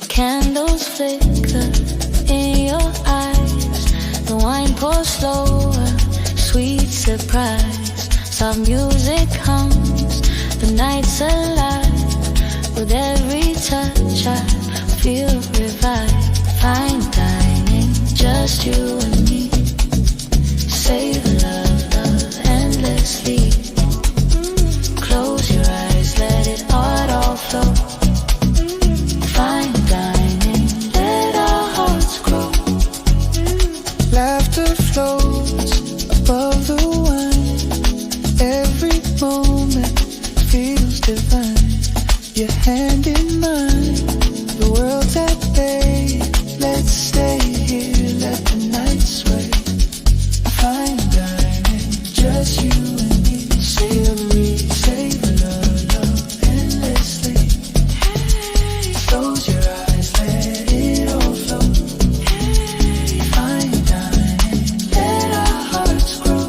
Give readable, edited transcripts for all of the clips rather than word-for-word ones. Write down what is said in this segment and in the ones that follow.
Candles flicker in your eyes. The wine pours slower, sweet surprise. Soft music hums, the night's alive. With every touch I feel revived. Fine dining, just you and me. Save love, love endlessly. Close your eyes, let it all flow. Fine dining, let our hearts grow. Laughter flows above the wine. Every moment feels divine. Your hand in mine, the world's at bay. Let's stay here, let the night sway. Fine dining, just you and me. Savory, savor love, love endlessly. Close your eyes, let it all flow. Fine dining, let our hearts grow.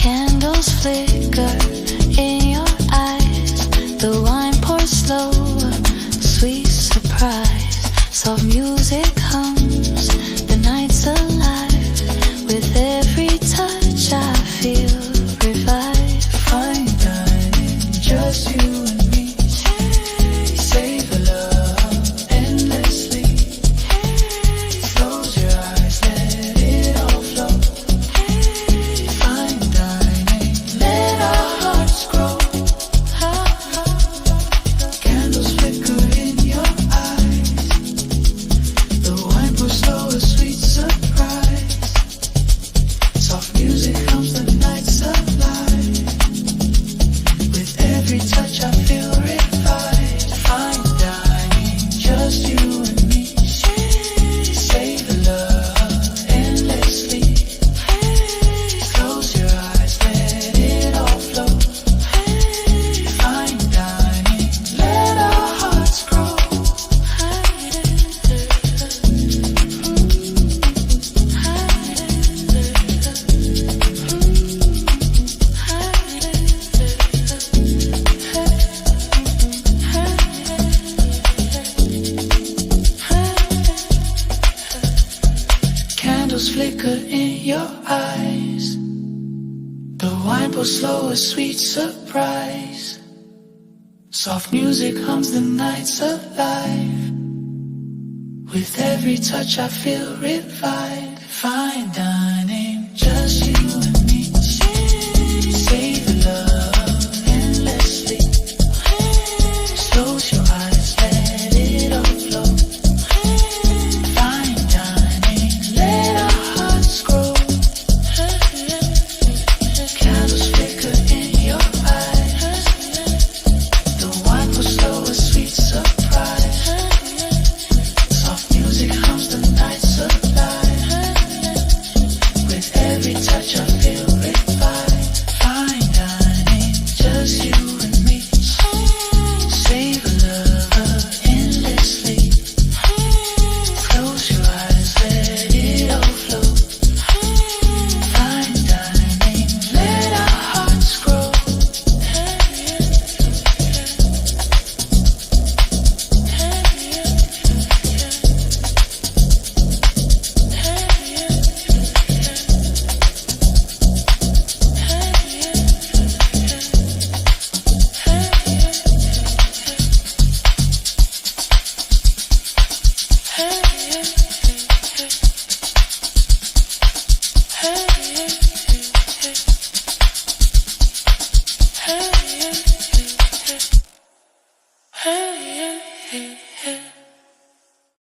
Candles flicker in your eyes. The wine pours slower, sweet surprise. Soft music hums, the night's alive. With every touch I feel revived. Fine dining, just you and me. Savor love endlessly. Close your eyes, let it all flow. Fine dining, let our hearts grow. Candles flicker in your eyes. The wine pours slow, a sweet surprise. Soft music hums, the night's alive. With every touch I feel revived. Fine dining, just you and me. Savor love endlessly. Close your eyes, let it all flow. Fine dining, let our hearts grow. Candles flicker in your eyes. The wine pours slow, a sweet surprise. Soft music hums, the night's alive. With every touch I feel revived. Fine dine.